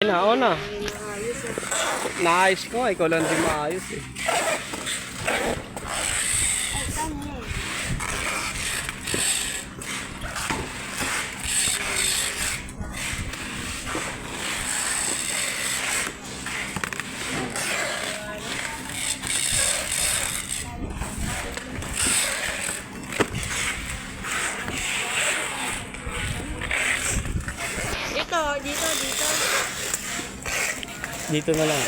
Na, na. Naayos ko, ikaw lang di maayos eh. Dito. Dito na lang.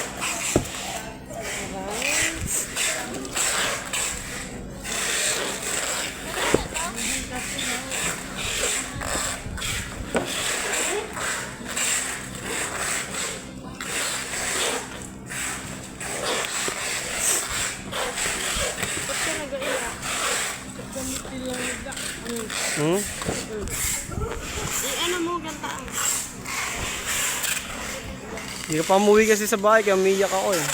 Ano mo gantaan? Hindi ka pa umuwi kasi sa bahay, kaya umiyak ako eh.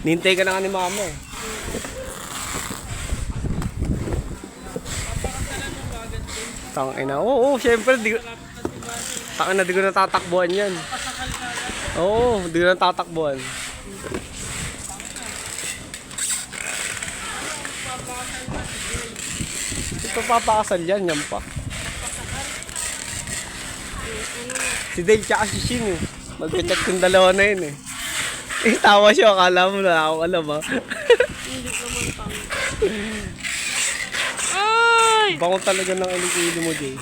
Nintay ka na nga ni mama eh. Tangina. Oo, syempre. Tangina, di ko natatakbuhan yan. Oo, di ko natatakbuhan. Ito papakasal yan, yan pa. Si Dale tsaka si Shin eh. Magkachat yung dalawa na yun eh. Eh, tawa siya. Akala mo na ako alam ha. Hindi naman pang. Ay! Bangon talaga ng ilikili mo, Jay.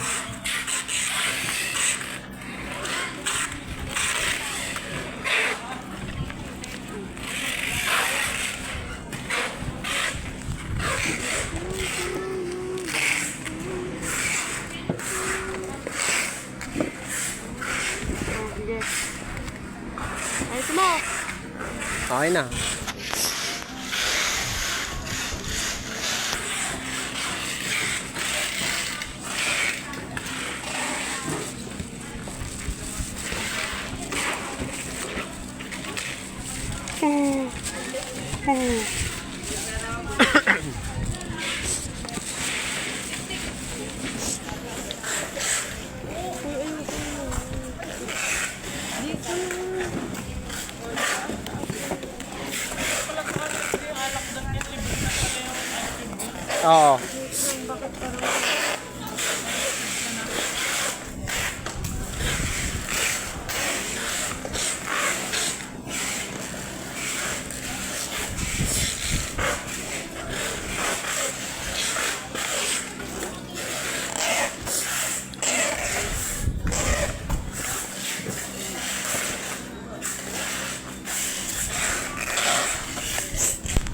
Ayos mo. Okay na. Oo.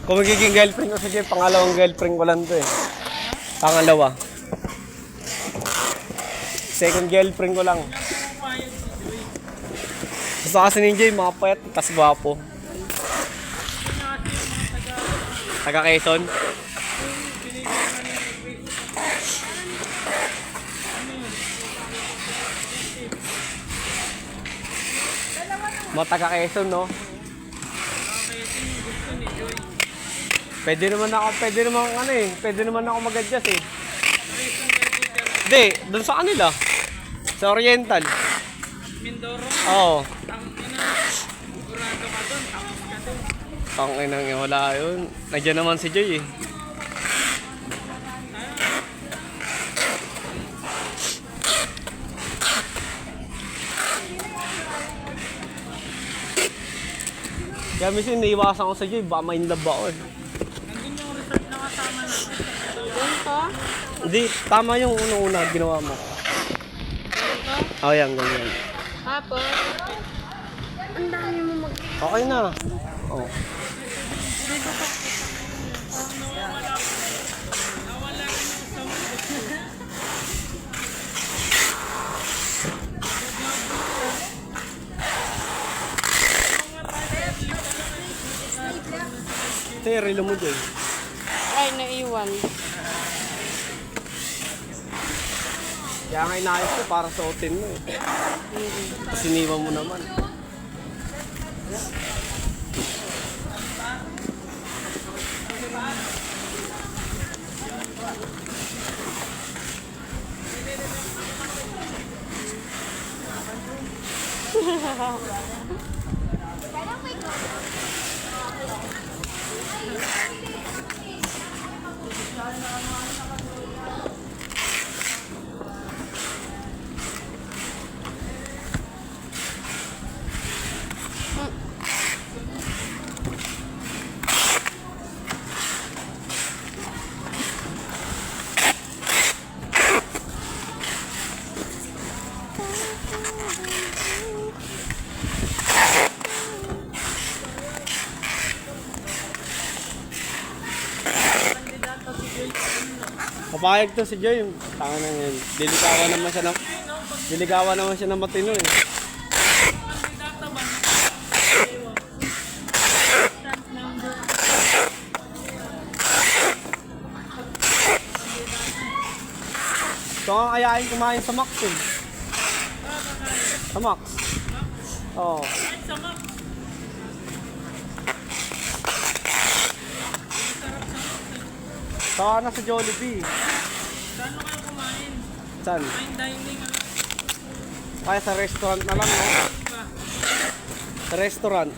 Kung magiging girlfriend ko sige, pangalawang girlfriend ko lang to eh. Pangalawa. Second girlfriend ko lang. Gusto kasi ni Jay, mga payat, tas gwapo. Taga Quezon. Mga taga Quezon, no? Pwede naman ako mag-adjust eh. Hindi, doon sa kanila. Sa Oriental. Mindoro? Oo. Sigurado ka doon, tapos ka doon. Tanginang wala yun. Nandiyan naman si Joy eh. Kaya minsan naiwasan ko sa Joy, baka ma-inlove ako eh. Nandun yung resort na kasama na. Ganito? Hindi, tama yung unang-una ginawa mo. Ganito? Oh, yan, ganyan. Tapos, ang dami mo mag... Okay na. Oh. Ito yung relo mo dyan. Ay, naiwan. Kaya nga inayos ko para suotin mo eh. Siniwan mo naman. Papayag to si Joy. Tanga na yan. Diligawan naman siya ng matino eh. Ito ang ayain kumain sa Max eh. Sa Max. Oo. Saka na sa Jollibee. Saan kayo kumain? Saan? Fine dining ano? Kaya sa restaurant na lang, no? Ba? Sa restaurant.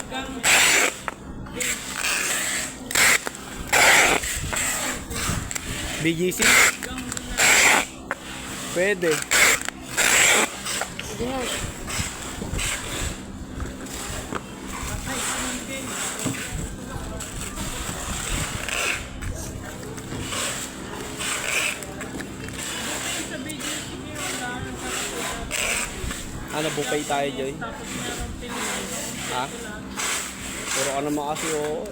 Hanggang BGC? Pwede. Yan. Ano, buffet tayo, Joy? tapos meron Pilipino. Ha? Puro ka naman kasi, oo.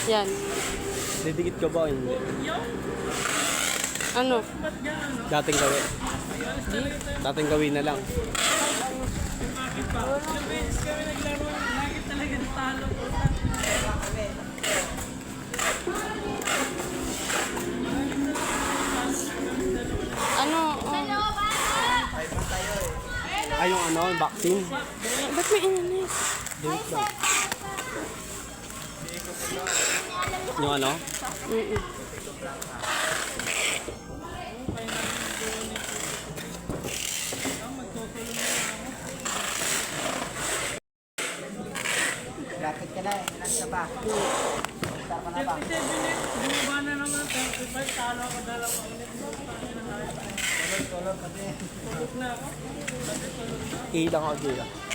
Yan. Didikit ka ba o hindi? Ano? Dating gawin. Dating gawin na lang. Ilang beses kami naglaro, lagi talaga natalo ko. Ano? Ay, yung ano, yung vaccine. Ba't may inanis? Dikit lang. Yung ano? Mm-mm. Lapit ka na eh. Ilan ka pa? 37 minutes, bumaba na naman 35, talo ako dalawang ulit. Tulog kasi. Tulog na ako. Ilang ako, Joy.